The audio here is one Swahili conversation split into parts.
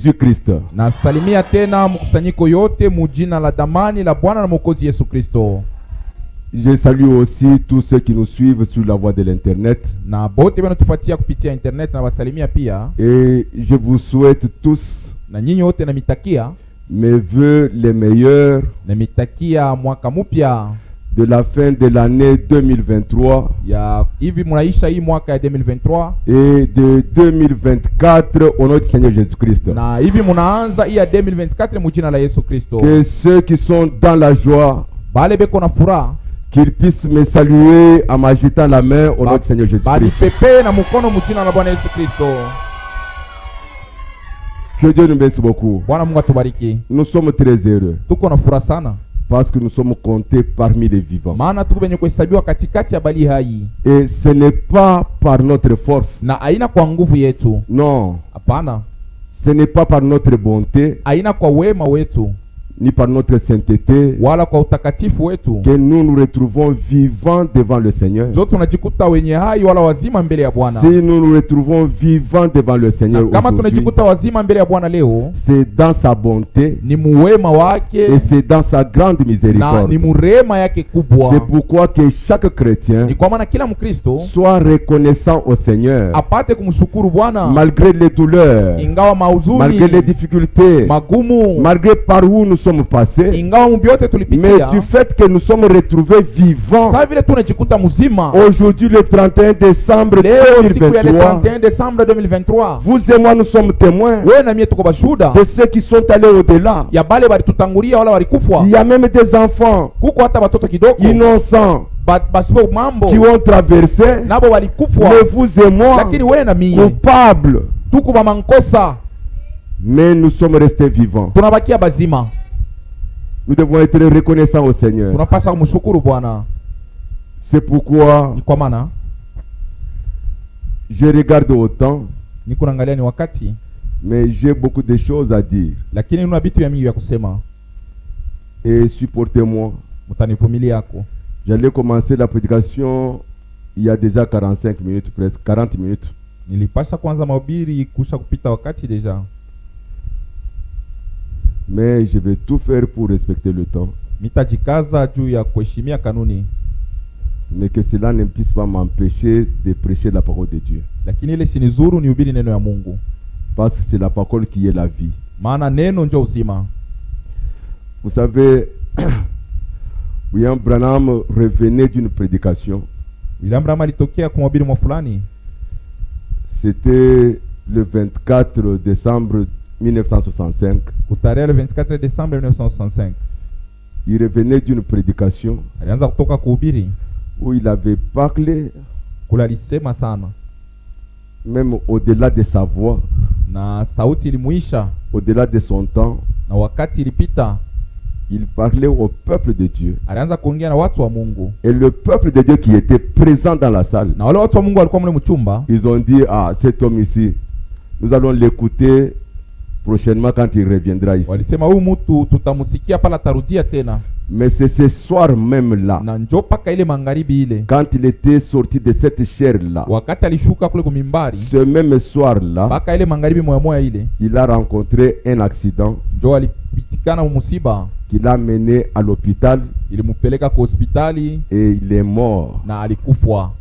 Jésus-Christ. Na salimia tena mkusanyiko yote mujina la damani la Bwana na Mwokozi Yesu Kristo. Je salue aussi tous ceux qui nous suivent sur la voie de l'internet. Na bote banatufuatia kupitia internet na wasalimia pia. Et je vous souhaite tous Na nyinyi wote na mitakia mes vœux les meilleurs na mitakia mwaka mpya de la fin de l'année 2023 ya hivi mnaisha hii mwaka ya 2023 et de 2024 au nom du Seigneur Jésus-Christ. na hivi mnaanza hii ya 2024 mujina la Yesu Kristo. Que ceux qui sont dans la joie, Bale beko na furaha qu'ils puissent me saluer en m'agitant la main au nom du Seigneur Jésus-Christ. pepe na mkono mujina la Bwana Yesu Kristo. Que Dieu nous bénisse beaucoup. Bwana Mungu atubariki. Nous sommes très heureux Tuko na furaha sana parce que nous sommes comptés parmi les vivants. maana tuko benye kuhesabiwa katikati ya bali hai, Et ce n'est pas par notre force. na aina kwa nguvu yetu. Non, Hapana, ce n'est pas par notre bonté aina kwa wema wetu ni par notre sainteté wala kwa utakatifu wetu que nous nous retrouvons vivants devant le Seigneur. ndio tunajikuta wenye hai wala wazima mbele ya Bwana. Si nous nous retrouvons vivants devant le Seigneur Na kama aujourd'hui, tunajikuta wazima mbele ya Bwana leo, c'est dans sa bonté ni muwema et wake c'est dans sa grande na miséricorde. ni murema yake kubwa. C'est pourquoi que chaque chrétien Ni kwa maana kila Mkristo soit reconnaissant au Seigneur apate kumshukuru Bwana malgré les douleurs, ingawa mauzuni, malgré les difficultés, magumu, malgré par où nous sommes passés, ingawa mbiote mais tulipitia. du fait que nous sommes retrouvés vivants Sasa vile tunajikuta mzima aujourd'hui le 31 décembre leo, siku ya le 2023, 31 décembre 2023, vous et moi nous sommes témoins wewe na mie tuko bashuhuda de ceux qui sont allés au-delà. ya bale balitutangulia wala walikufa. Il y a même des enfants Kuko hata watoto kidogo innocents basipo mambo qui ont traversé, nabo walikufa, mais vous et moi lakini wewe na mie coupables, tuko ba mankosa, mais nous sommes restés vivants. tunabakia bazima. Nous devons être reconnaissants au Seigneur. Tunapaswa kumshukuru Bwana. C'est pourquoi Ni kwa maana je regarde au temps, niko naangalia ni wakati, mais j'ai beaucoup de choses à dire. lakini nina vitu ya mingi ya kusema. Et supportez-moi. Mtanivumilia yako. J'allais commencer la prédication il y a déjà 45 minutes, presque 40 minutes. Nilipasha kwanza mahubiri kusha kupita wakati deja, Mais je vais tout faire pour respecter le temps. mitajikaza juu ya kuheshimia kanuni, Mais que cela ne puisse pas m'empêcher de prêcher la parole de Dieu. lakini ile sinizuru nihubiri neno ya Mungu, Parce que c'est la parole qui est la vie. maana neno ndio uzima. Vous savez, William Branham revenait d'une prédication. William Branham alitokea kumhubiri mwa fulani. C'était le 24 décembre 1965. Utarehe le 24 décembre 1965 Il revenait d'une prédication alianza kutoka kuhubiri, où il avait parlé, kula alisema sana même au-delà de sa voix, na sauti ilimuisha, au-delà de son temps. na wakati ilipita Il parlait au peuple de Dieu. alianza kuongea na watu wa Mungu, Et le peuple de Dieu qui était présent dans la salle, na wale watu wa Mungu walikuwa mle mchumba. ils ont dit, ah, cet homme ici, nous allons l'écouter prochainement quand il reviendra ici. Walisema huyu mtu tutamusikia pala tarudia tena, Mais c'est ce soir même là, na njoo paka ile magharibi ile, quand il était sorti de cette chair là, wakati alishuka kule kumimbari, ce même soir là, paka ile magharibi moya moya ile, il a rencontré un accident njoo alipitikana musiba, qui l'a mené à l'hôpital ilimupeleka kwa hospitali et il est mort. na alikufwa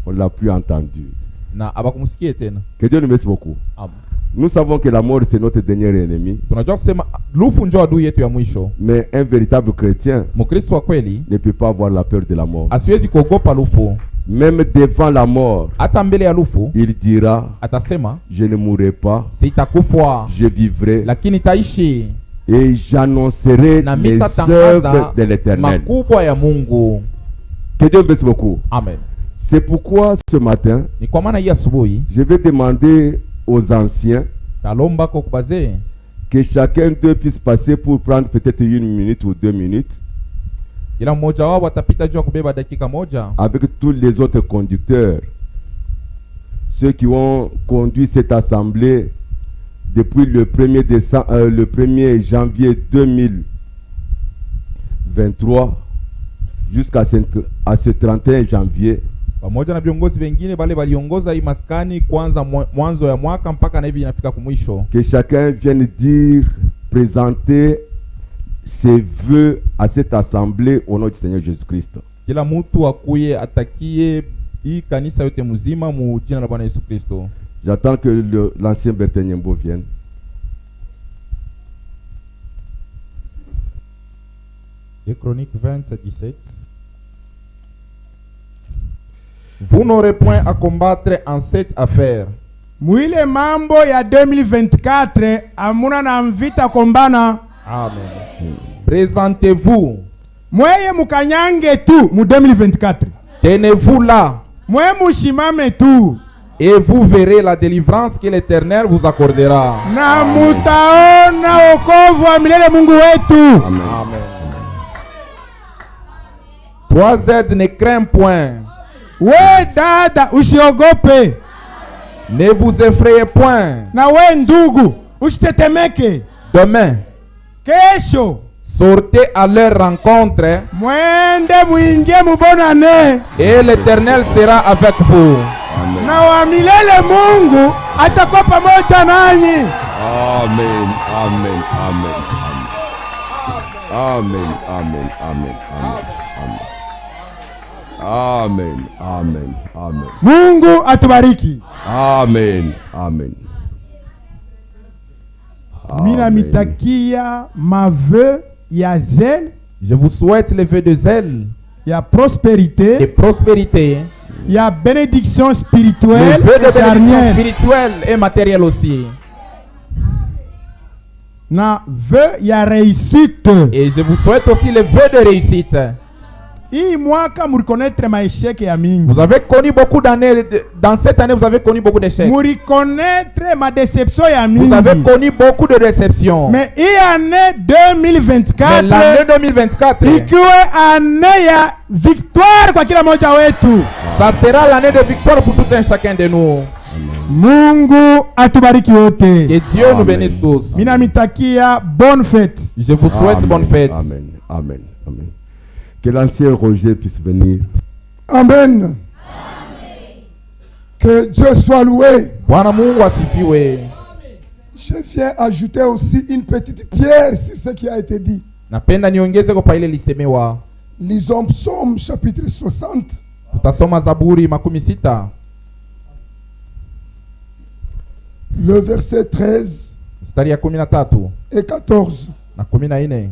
On l'a plus entendu. na abakumsikie tena. Que Dieu nous bénisse beaucoup. Amen. Nous savons que la mort c'est notre dernier ennemi, Tunajua kusema lufu njoo adui yetu ya mwisho. mais un véritable chrétien Mkristo wa kweli ne peut pas avoir la peur de la mort. asiwezi kuogopa lufu. Même devant la mort, Hata mbele ya lufu il dira, atasema je ne mourrai pas, sitakufwa, je vivrai lakini taishi et j'annoncerai na les mitatangaza œuvres de l'Éternel. makubwa ya Mungu. Que Dieu bénisse beaucoup. Amen. C'est pourquoi ce matin, Ni kwa maana hii asubuhi je vais demander aux anciens talomba kwa kubazee que chacun d'eux puisse passer pour prendre peut-être 1 minute ou 2 minutes ila mmoja wao watapita juu ya kubeba dakika moja avec tous les autres conducteurs, ceux qui ont conduit cette assemblée depuis le 1er janvier 2023 jusqu'à ce 31 janvier. pamoja na viongozi wengine wale waliongoza hii maskani kwanza mwanzo ya mwaka mpaka na hivi inafika kumwisho. Que chacun vienne dire, présenter ses vœux à cette assemblée au nom du Seigneur Jésus-Christ. Kila mtu akuye atakie hii kanisa yote mzima mu jina la Bwana Yesu Kristo. J'attends que l'ancien Bertin Nyembo vienne. Et Chronique 20:17. Vous n'aurez point à combattre en cette affaire. Mwile mambo ya 2024 amuna na mvita kombana. Amen. Présentez-vous. Mweye mukanyange tu mu 2024. Tenez-vous là. Mweye mushimame tu. Et vous verrez la délivrance que l'Éternel vous accordera. Na mutaona wokovu wa milele Mungu wetu. Amen. Amen. 3Z ne crains point. We dada usiogope. Ne vous effrayez point. Na we ndugu usitetemeke. Demain, Kesho sortez à leur rencontre mwende muingie mubonane. et l'Éternel sera avec vous. Amen. Na wa milele Mungu atakuwa pamoja nanyi. Amen. Amen. Amen. Amen. Amen. Amen. Amen. Amen. Amen. Amen. Mungu atubariki. Amen. Amen. Mina mitakia maveu ya zèle, Je vous souhaite le vœu de zèle, ya de prospérité, prospérité, ya bénédiction le spirituelle vœu de et bénédiction charnière. spirituelle et matérielle aussi. Na vœu ya réussite. Et je vous souhaite aussi le vœu de réussite. Hii mwaka murikonaitre maesheke ya mingi. Vous avez connu beaucoup d'années, dans cette année vous avez connu beaucoup d'échecs. Murikonaitre ma déception ya mingi. Vous avez connu beaucoup de déceptions. Mais hii année Mais 2024 l'année 2024, ikiwe année ya victoire kwa kila moja wetu. ça sera l'année de victoire pour tout un chacun de nous. Mungu atubariki wote. Que Dieu nous Amen. bénisse tous. Mina mitakia bonne fête. Je vous souhaite bonne fête. Amen. Amen. Amen. Que l'ancien Roger puisse venir. Amen. Que Dieu soit loué. Bwana Mungu asifiwe. Je viens ajouter aussi une petite pierre sur ce qui a été dit. Napenda niongeze kwa ile lisemewa. Lisons Psaume chapitre 60. Tutasoma Zaburi 60. Le verset 13 Mstari ya 13 et 14. na 14.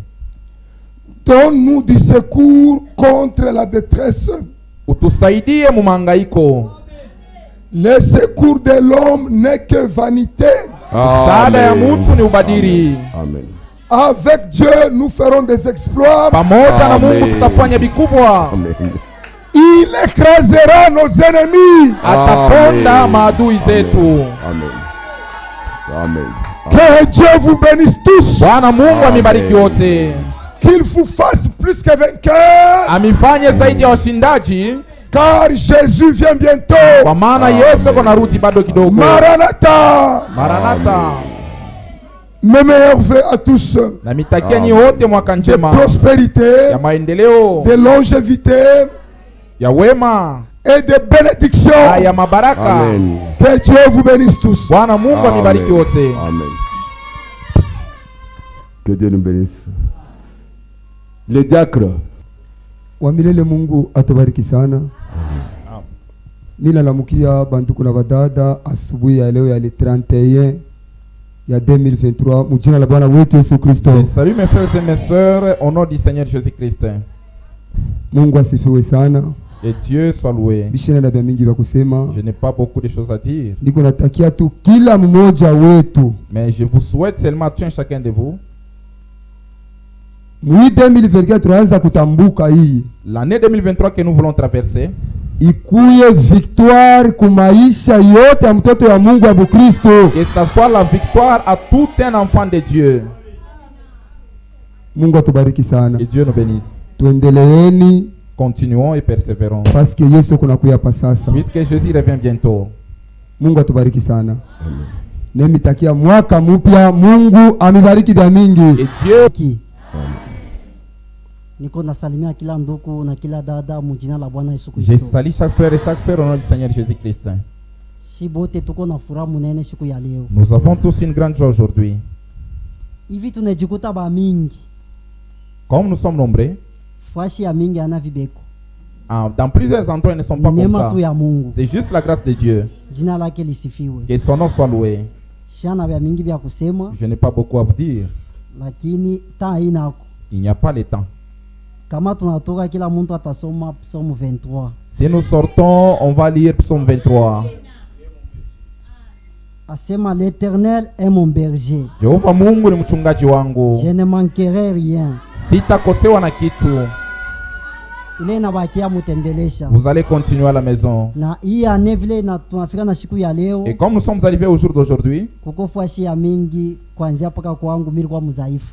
Donne-nous du secours contre la détresse. Utusaidie mu mahangaiko. Le secours de l'homme n'est que vanité. Msaada ya mtu ni ubadiri. Amen. Avec Dieu, nous ferons des exploits. Pamoja na Amen. Mungu tutafanya vikubwa. Amen. Il écrasera nos ennemis. Ataponda Amen. maadui zetu. Amen. Amen. Que Dieu vous bénisse tous. Bwana Mungu Amen. amibariki wote. Qu'il vous fasse plus que vainqueur. Amifanye zaidi ya washindaji, Car Jésus vient bientôt. kwa maana Amen. Yesu ako narudi bado kidogo. Maranatha. Maranatha. Mes meilleurs vœux à tous. Na mitakia nyi Amen. wote mwaka De njema prospérité, ya maendeleo, de longévité ya wema et de bénédiction. na ya mabaraka. Amen. Que Dieu vous bénisse tous. Bwana Mungu amibariki Amen. wote. Amen. Que Dieu nous bénisse. Les diacres. wa milele Mungu atubariki sana. Mimi nalamukia banduku na badada asubuhi ya leo ya le 31 ya 2023 mujina la Bwana wetu Yesu Kristo. Salut mes frères et mes sœurs, au nom du Seigneur Jésus-Christ. Mungu asifiwe sana. Et Dieu soit loué. Bishina na bya mingi vya kusema. Je n'ai pas beaucoup de choses à dire, Niko natakia tu kila mmoja wetu mais je vous souhaite seulement à tout un chacun de vous, mwi 2024 tunaanza kutambuka hii l'année 2023 que nous voulons traverser, ikuye victoire kumaisha yote ya mtoto ya Mungu wa Bukristo. que ça soit la victoire à tout un enfant de Dieu. Mungu atubariki sana. Que Dieu nous bénisse. Tuendeleeni Continuons et persévérons, parce que Yesu kuna kuya pa sasa. puisque Jésus revient bientôt. Mungu atubariki sana. Amen. Nemitakia mwaka mpya, Mungu amibariki vya mingi. Et Dieu Niko nasalimia kila ndugu na kila dada mujina la Bwana Yesu Je Kristo. salue chaque frère et chaque sœur au nom du Seigneur Jésus-Christ. Si bote tuko na furaha munene siku ya leo. Nous avons tous une grande joie aujourd'hui. Hivi tunajikuta ba mingi. Comme nous sommes nombreux, Fashi ya mingi ana vibeko. dans plusieurs endroits, ils ne sont pas comme Neema ça. tu ya Mungu. C'est juste la grâce de Dieu. Jina lake lisifiwe. Que son nom soit loué. Shana vya mingi vya kusema Je n'ai pas beaucoup à vous dire. lakini taa inako. Il n'y a pas le temps. Kama tunatoka kila mtu atasoma Psalm 23. Si nous sortons, on va lire Psaume 23. Asema l'Éternel est mon berger. Jehova Mungu ni mchungaji wangu. Je ne manquerai rien. Sitakosewa na kitu. Ile inabakia mutendelesha. Vous allez continuer à la maison. Na hii ane vile na tunafika na siku ya leo. Et comme nous sommes arrivés au jour d'aujourd'hui, Kuko fashi ya mingi kuanzia paka kwangu miri kwa mzaifu.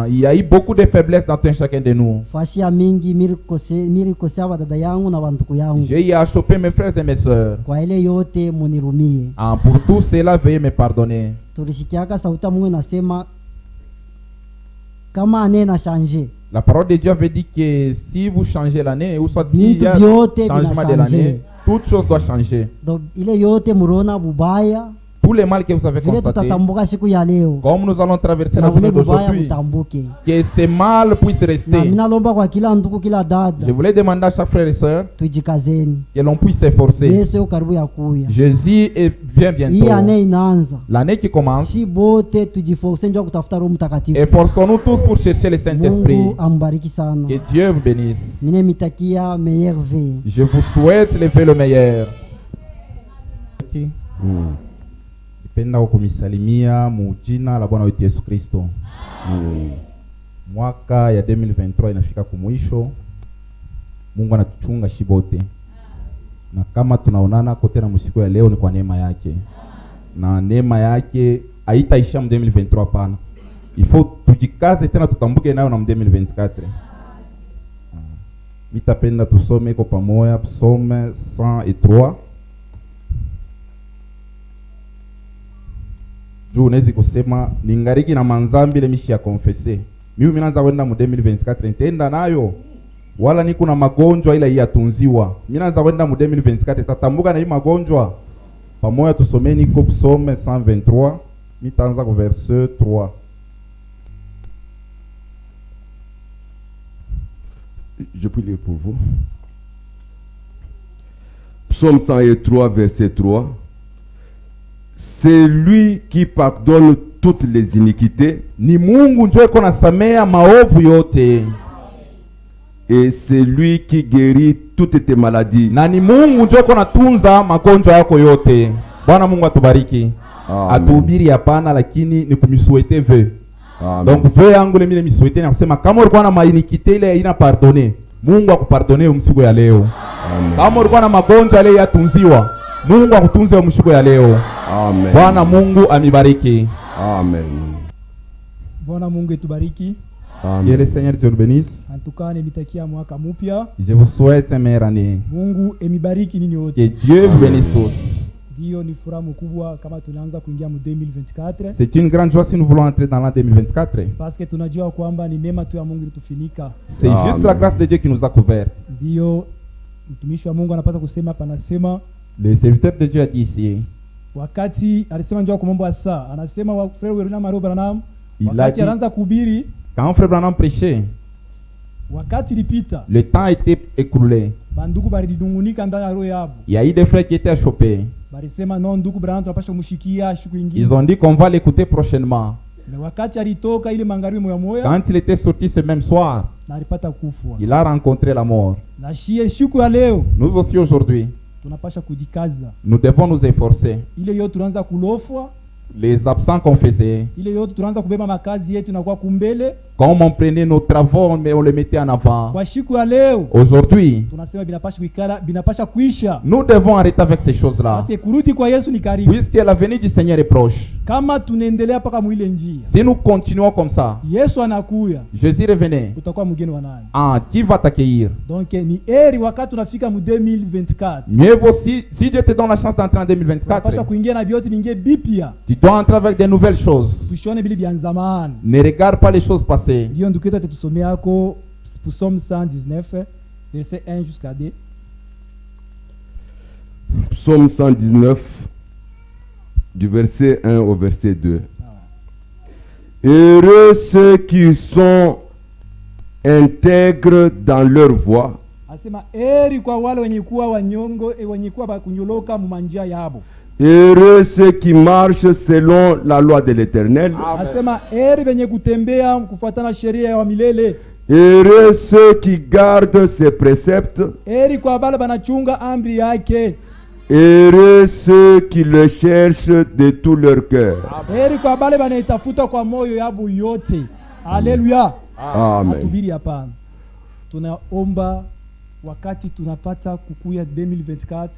il y a eu beaucoup de faiblesses dans tout un chacun de nous. Fashi ya mingi miri kosea wadada yangu na banduku yangu. J'ai eu à choper mes frères et mes sœurs. Kwa ile yote munirumie. Pour tout cela, veuillez me pardonner. Tulishikiaka sauti ya Mungu inasema kama ane na changer. La parole de Dieu avait dit que si vous changez l'année, ou soit s'il y a Bintu changement de bina l'année, changer. toute chose doit changer. Donc ile yote murona bubaya Tous les mal que vous avez vile constatés, tutatambuka siku ya leo. comme nous allons traverser Na la journée vile bubaya d'aujourd'hui, butambuke. que ces mal puissent Na rester. minalomba kwa kila ndugu kila dada Je voulais demander à chaque frère et sœur tujikazeni. que l'on puisse s'efforcer. Yesu yuko karibu ya kuya. Jésus vient Hii bientôt. ane inaanza. L'année qui commence, Si bote tujiforce njoo kutafuta Roho Mtakatifu. efforçons-nous tous pour chercher le Saint-Esprit. Mungu ambariki sana. Que Dieu vous bénisse. Mine mitakia meilleur vie. Je vous souhaite lever le meilleur. Nipenda kumisalimia mujina la Bwana wetu Yesu Kristo. Mwaka ya 2023 inafika kumwisho. Mungu anatuchunga shibote. Na kama tunaonana kote na msiku ya leo ni kwa neema yake. Na neema yake haitaisha mu 2023 pana. Il faut tujikaze tena tutambuke nayo na mu 2024. Mitapenda tusome kwa pamoja Psaume 103. Juu unaweza kusema ningariki na manzambi ile mishi ya confesse. Mimi naanza kwenda mu 2024 nitaenda nayo. Wala niko na magonjwa ila yatunziwa. Mimi naanza kwenda mu 2024 tatambuka na hii magonjwa. Pamoja tusomeni kwa Psaume 123, nitaanza kwa verset 3. Je prie lire pour vous. Psaume 103, verset 3. C'est lui qui pardonne toutes les iniquités Ni Mungu njoo iko nasamea maovu yote. et c'est lui qui guérit toutes tes maladies. Na ni Mungu njoo iko natunza magonjwa yako yote. Bwana Mungu atubariki. Amen. Atuhubiri hapana lakini ni kumisuete veu. Amen. Donc veu yangu ile mile misuete na kusema kama ulikuwa na mainikite ile ina pardonner, Mungu akupardonee umsiku ya leo. Amen. Kama ulikuwa na magonjwa ile yatunziwa, Mungu akutunze umsiku ya leo. Amen. Bwana Mungu amibariki. Amen. Bwana Mungu etubariki. Amen. Que le Seigneur Dieu nous bénisse. Antuka nimitakia mwaka mpya. Je vous souhaite une meilleure année. Mungu emibariki nini Que wote. Dieu vous bénisse tous. Ndio ni furaha mkubwa kama tunaanza kuingia mu 2024 C'est une grande joie si nous voulons entrer dans l'an 2024. parce que tunajua kwamba ni neema tu ya Mungu ilitufinika. C'est Amen. juste la grâce de Dieu qui nous a couverts. Ndio mtumishi wa Mungu anapata kusema hapa, anasema Le serviteur de Dieu a dit ici, wakati alisema njoo kwa mambo ya saa, anasema wa frère Weruna Maroba Branham Il a wakati dit- anaanza kuhubiri, quand Frère Branham prêchait, wakati ilipita le temps était écoulé. bandugu baridungunika ndani ya roho yabo, Il y a eu des frères qui étaient achoppés. balisema no, ndugu Branham tunapaswa kumshikia siku ingine. Ils ont dit qu'on va l'écouter prochainement. Na wakati alitoka ile magharibi moya moya Quand il était sorti ce même soir, na alipata kufwa. il a rencontré la mort. Na shie siku ya leo Nous aussi aujourd'hui, tunapasha kujikaza, nous devons nous efforcer. ile yote tunaanza kulofwa, Les absents qu'on faisait, ile yote tunaanza kubeba makazi yetu na kwa kumbele. comme on prenait nos travaux, mais on les mettait en avant. Kwa siku ya leo Aujourd'hui, tunasema binapasha kuikala, binapasha kuisha, nous devons arrêter avec ces choses-là. basi kurudi kwa Yesu ni karibu. Puisque la venue du Seigneur est proche. Kama tunaendelea paka mwile njia, Si nous continuons comme ça, Yesu anakuya, Jésus revenait. utakuwa mgeni wa nani? Qui va t'accueillir? Donc ni heri wakati tunafika mu 2024 Mieux vaut si Dieu te donne la chance d'entrer en tunapasha 2024, kuingia na vyote vingie bipya, tu dois entrer avec de nouvelles choses. tusione bili vya zamani. Ne regarde pas les choses passées. Ndio ndugu yetu atusomea yako Psaume 119, verset 1 jusqu'à 2. Psaume 119, du verset 1 au verset 2. Heureux ceux qui sont intègres dans leur voie. Asema heri kwa wale wenye kuwa wanyongo, wenye kuwa bakunyoloka mu manjia yabo. Heureux ceux qui marchent selon la loi de l'Éternel. Asema heri benye kutembea kufuatana sheria ya milele. Heureux ceux qui gardent ses préceptes. Heri kwa bale banachunga amri yake. Heureux ceux qui le cherchent de tout leur cœur. Heri kwa bale banaitafuta kwa moyo yabo yote. Haleluya. Amen. Atubiri hapana. Tunaomba wakati tunapata kukuya 2024,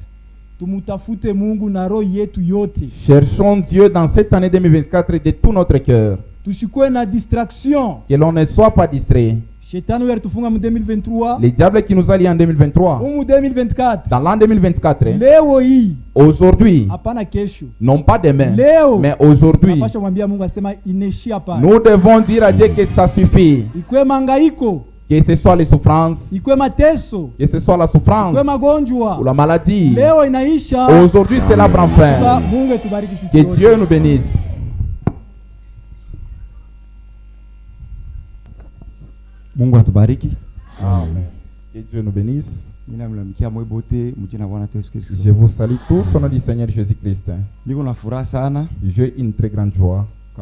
tumutafute Mungu na roho yetu yote. Cherchons Dieu dans cette année 2024 de tout notre cœur. Tusikwe na distraction. Que l'on ne soit pas distrait. Shetani alitufunga mu 2023. Les diables qui nous allient en 2023. Mu 2024. Dans l'an 2024. Leo hii. Aujourd'hui. Hapana kesho. Non pas demain. Leo. Mais aujourd'hui. Napasha mwambia Mungu asema ineshi hapana. Nous devons dire à Dieu que ça suffit. Ikwe mangaiko. Que ce soit les souffrances, que ce soit la souffrance ou la maladie, aujourd'hui cela prend fin. Que Dieu nous bénisse. Mungu atubariki. Amen. Que Dieu nous bénisse. Je vous salue tous au nom du Seigneur Jésus-Christ. J'ai une très grande joie. Et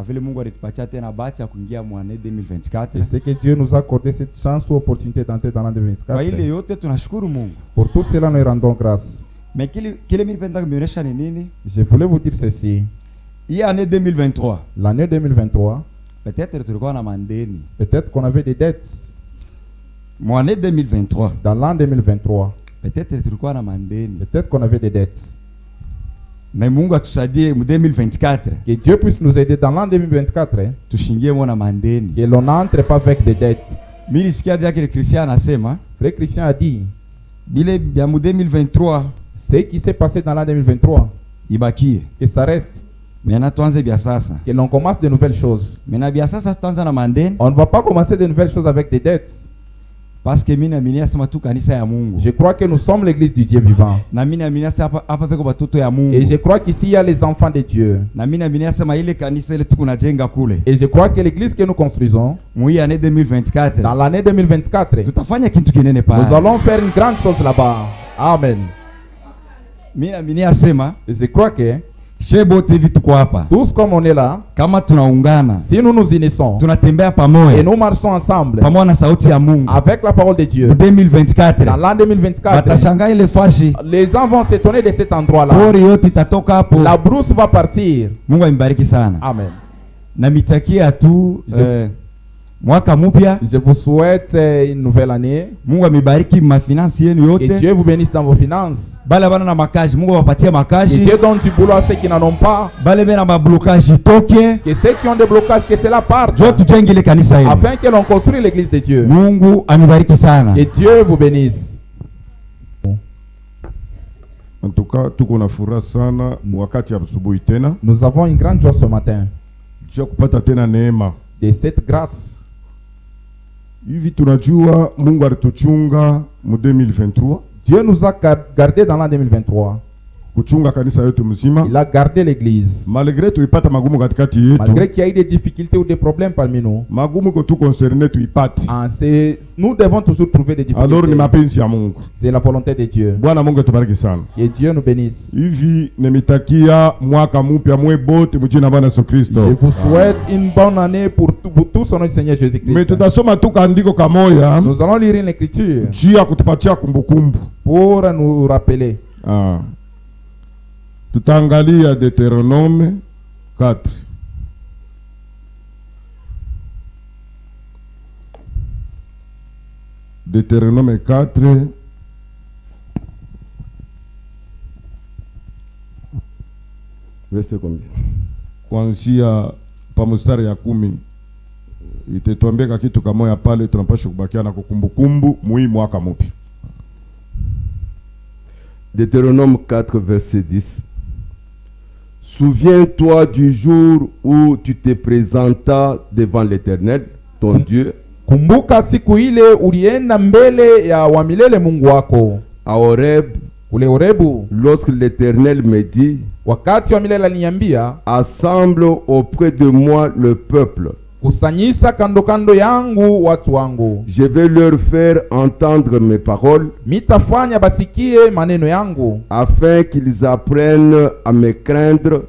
c'est que Dieu nous a accordé cette chance ou opportunité d'entrer dans l'an 2024. Pour tout cela, nous rendons grâce. Je voulais vous dire ceci. L'année 2023. L'année 2023. Peut-être qu'on avait des dettes. L'année 2023. Dans l'an 2023. Peut-être qu'on avait des dettes. Mais Mungu atusaidie mu 2024. Que Dieu puisse nous aider dans l'an 2024. Que l'on n'entre pas avec des dettes. Frère Christian a dit. Bile bya mu 2023. Ce qui s'est passé dans l'an 2023. Que ça reste. Que l'on commence de nouvelles choses. On ne va pas commencer de nouvelles choses avec des dettes. Parce que je crois que nous sommes l'église du Dieu vivant. Et je crois qu'ici il y a les enfants de Dieu. Et je crois que l'église que nous construisons dans l'année 2024, nous allons faire une grande chose là-bas. Amen. Et je crois que tous comme on est là, si nous nous unissons et nous marchons ensemble avec la parole de Dieu, dans l'an 2024, les gens vont s'étonner de cet endroit-là. La brousse va partir. Amen. Je vous souhaite une nouvelle année. Que Dieu vous bénisse dans vos finances. Que Dieu donne du boulot à ceux qui n'en ont pas. Que ceux qui ont des blocages, que cela parte. Afin que l'on construise l'église de Dieu. Que Dieu vous bénisse. En tout cas, nous avons une grande joie ce matin. De cette grâce. Hivi tunajua Mungu alituchunga mu 2023. Dieu nous a gardé dans l'an 2023. Kuchunga kanisa yote mzima. Il a gardé l'église. Malgré tulipata magumu katikati yetu. Malgré qu'il y a eu des difficultés ou des problèmes parmi nous. Magumu ko tu concerné tuipate. Nous devons toujours trouver des difficultés. Alors ni mapenzi ya Mungu. C'est la volonté de Dieu. Bwana Mungu tubariki sana. Que Dieu nous bénisse. Hivi nemitakia mwaka mpya mwe bote mjina Bwana Yesu Kristo. Je vous souhaite une bonne année pour vous tous au nom du Seigneur Jésus-Christ. Mais tutasoma tu kaandiko kamoya. Nous allons lire une écriture. Jia kutupatia kumbukumbu. Pour nous rappeler. Tutaangalia Deutéronome 4. Deutéronome 4. Verset combien? Kuanzia pa mstari ya 10. Itetuambia kitu kamoya pale tunapaswa kubakia na kukumbukumbu muhimu mwaka mpya. Deutéronome 4, verset 10. Souviens-toi du jour où tu te présentas devant l'Éternel, ton Dieu, Kumbuka siku ile ulienda mbele ya wa milele Mungu wako. À Horeb, Kule Horebu, lorsque l'Éternel me dit, wakati wa milele aliniambia, assemble auprès de moi le peuple. kusanyisa kando kando yangu watu wangu. Je vais leur faire entendre mes paroles, Mitafanya basikie maneno yangu, afin qu'ils apprennent à me craindre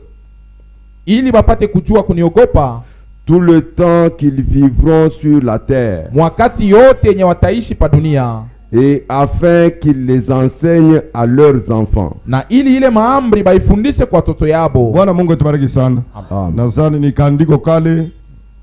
ili bapate kujua kuniogopa tout le temps qu'ils vivront sur la terre, mwakati yote yenye wataishi pa dunia, et afin qu'ils les enseignent à leurs enfants. na ili ile maamri baifundishe kwa watoto yabo. Bwana Mungu atubariki sana. Amen. Nadhani ni kaandiko kale,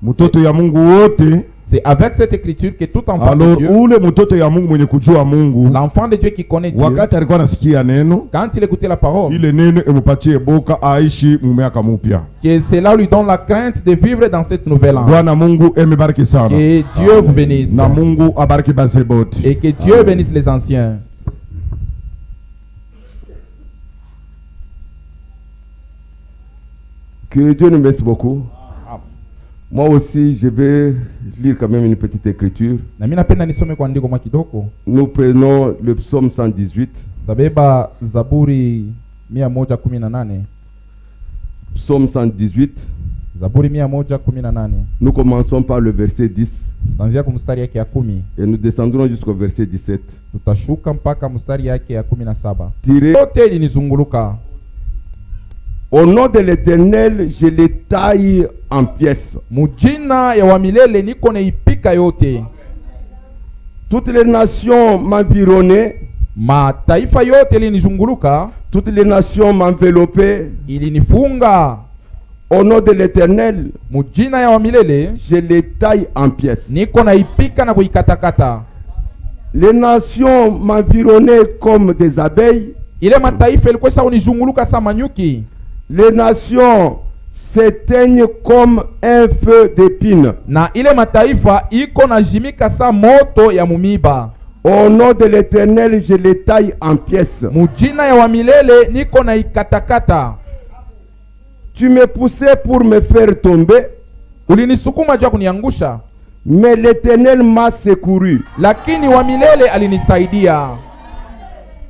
mtoto ya Mungu wote. C'est avec cette écriture que tout enfant de Alors Dieu, ule mtoto ya Mungu mwenye kujua Mungu, l'enfant de Dieu qui connaît Dieu, wakati alikuwa anasikia neno, quand il écoutait la parole, ile neno emupatie boka aishi mumiaka mupya. que cela lui donne la crainte de vivre dans cette nouvelle âme. Bwana Mungu emebariki sana. Que Dieu vous bénisse. Na Mungu abariki bazee bote. Et que Dieu bénisse les anciens. Que Dieu nous merci beaucoup. Moi aussi, je vais lire quand même une petite écriture. Na mimi napenda nisome kwa andiko mwa kidogo. Nous prenons le psaume 118. Tabeba Zaburi 118. Psaume 118. Zaburi 118. Nous commençons par le verset 10. Tanzia kwa mstari yake ya 10. Et nous descendrons jusqu'au verset 17. Tutashuka mpaka mstari yake ya 17. Tiré Yote ilinizunguluka. au nom de l'Éternel, je les taille en pièces. Mujina ya wa milele niko naipika yote. Toutes les nations m'environnaient. Mataifa yote ilinizunguluka. Toutes les nations m'enveloppaient. Ilinifunga. Au nom de l'Éternel, mujina ya wa milele, je les taille en pièces. Niko naipika na kuikatakata. Les nations m'environnaient comme des abeilles. Ile mataifa ilikuwa sawa unizunguluka sama nyuki. Les nations s'éteignent comme un feu d'épine. Na ile mataifa iko na jimika sa moto ya mumiba. Au nom de l'Éternel, je les taille en pièces. Mujina ya wa milele niko na ikatakata. Tu me poussais pour me faire tomber. Ulinisukuma juu kuniangusha. Mais l'Éternel m'a secouru. Lakini wa milele alinisaidia.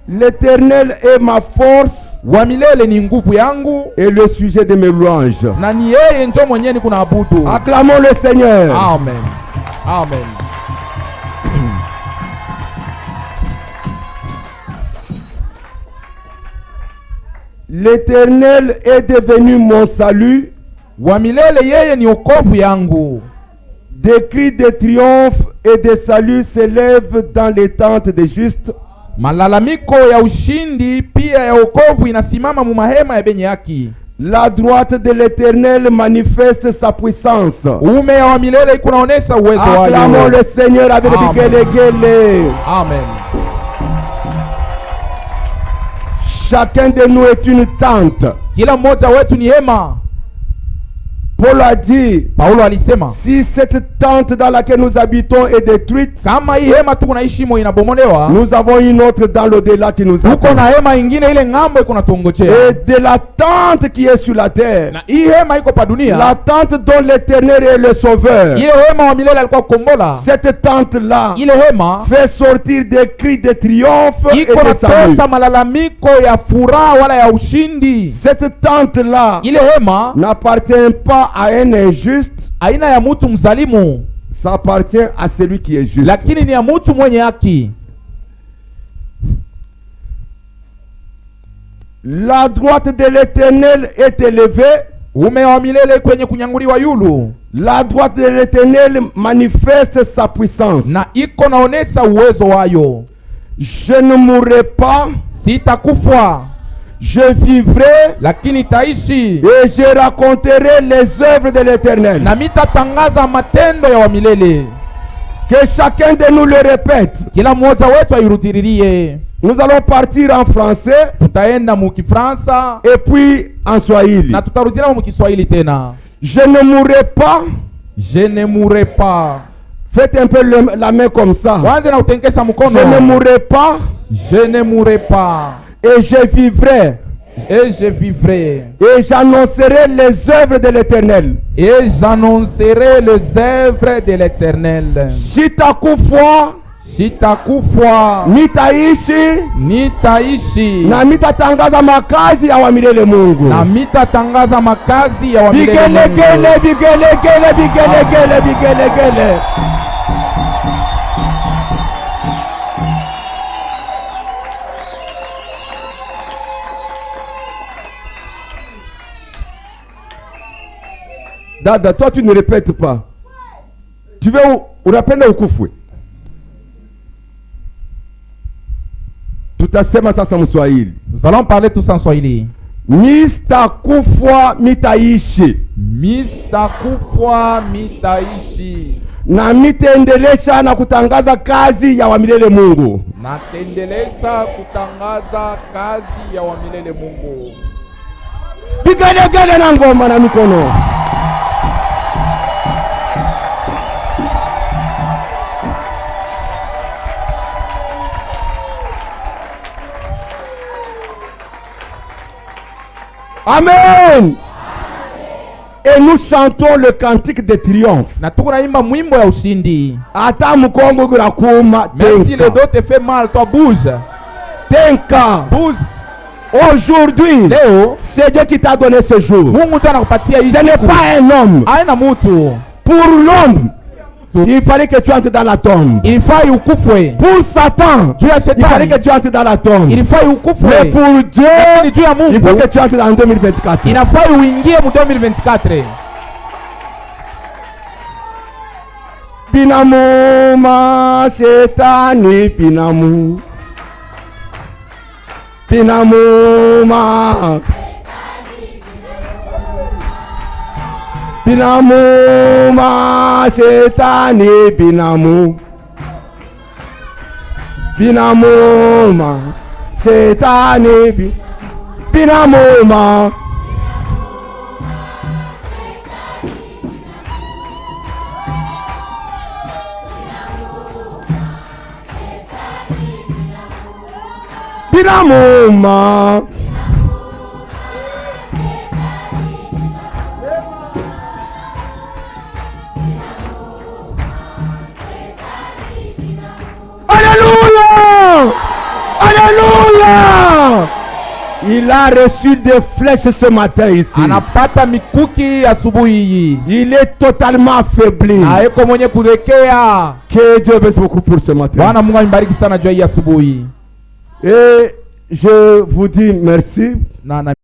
L'Éternel est ma force. Wa milele ni nguvu yangu. Et le sujet de mes louanges. Na ni yeye ndio mwenyewe kuna abudu. Acclamons le Seigneur. Amen. Amen. L'Éternel est devenu mon salut. Wa milele yeye ni wokovu yangu. Des cris de triomphe et de salut s'élèvent dans les tentes des justes. Malalamiko ya ushindi pia ya wokovu inasimama mu mahema ya benye haki. La droite de l'Éternel manifeste sa puissance. Uume ya wa milele kunaonesha uwezo wake. Acclamons le Seigneur avec vigelegele. Amen. Chacun de nous est une tente. Kila mmoja wetu ni hema. Paul a dit, Paulo alisema, si cette tente dans laquelle nous habitons est détruite, kama hii hema tuko naishi mo inabomolewa, nous avons une autre dans l'au-delà qui nous attend. Tuko na hema ingine ile ngambo iko natongojea. Et de la tente qui est sur la terre, na hii hema iko pa dunia, la tente dont l'Éternel est le sauveur, ile hema wa milele alikuwa kukombola, cette tente là ile hema fait sortir des cris de triomphe et iko de salut. natosa malalamiko ya furaha wala ya ushindi. Cette tente là ile hema n'appartient pas à un injuste, aina ya mtu mzalimu, ça appartient à celui qui est juste. Lakini ni ya mtu mwenye haki. La droite de l'Éternel est élevée. Ume wa milele kwenye kunyanguriwa yulu. La droite de l'Éternel manifeste sa puissance. Na iko naonesha uwezo wayo. Je ne mourrai pas. Sitakufa. Je vivrai, lakini taishi, et je raconterai les œuvres de l'Éternel. Na mitatangaza matendo ya wa milele. Que chacun de nous le répète. Kila mmoja wetu ayurudiririe. Nous allons partir en français, tutaenda mu Kifransa, et puis en Swahili. Na tutarudia mu Kiswahili tena. Je ne mourrai pas. Je ne mourrai pas. Faites un peu la main comme ça. Wanze na utenkesa mkono. Je ne mourrai pas. Je ne mourrai pas. Et je vivrai. Et je vivrai. Et j'annoncerai les œuvres de l'Éternel. Et j'annoncerai les œuvres de l'Éternel. Sitakufa. Sitakufa. Nitaishi. Na mitatangaza makazi ya wa milele Mungu. Na mitatangaza makazi ya wa milele Mungu. Bigelegele, bigelegele, bigelegele, bigelegele. Dada, toi tu ne répètes pas. Tu veux unapenda ukufwe. Tutasema sasa Mswahili. Nous allons parler tous en Swahili. Mistakufwa mitaishi. Mistakufwa mitaishi. Na mitaendelesha na kutangaza kazi ya wa milele Mungu. Na tendelesha kutangaza kazi ya wa milele Mungu. Bigelegele na ngoma na mikono. Amen. Et nous chantons le cantique de triomphe. Na tunaimba mwimbo ya ushindi. Ata mkongo kuna kuuma. Même si le dos te fait mal, toi bouge. Tenka. Bouge. Aujourd'hui, c'est Dieu qui t'a donné ce jour. Ce n'est pas un homme. Pour l'homme, il fallait que tu entres dans la tombe. Pour Satan, il fallait que tu entres dans la tombe. Mais pour Dieu, il faut que tu entres dans 2024. Binamu ma shetani binamu. Binamu ma. Binamu ma shetani binamu. Binamu ma shetani binamu ma. Binamu ma. Alléluia! Alléluia! Il a reçu des flèches ce matin ici. Anapata mikuki asubuhi hii. Il est totalement affaibli. Haiko mwenye kurekea. Que Dieu bénisse beaucoup pour ce matin. Bwana Mungu ambariki sana jua hii asubuhi. Et je vous dis merci.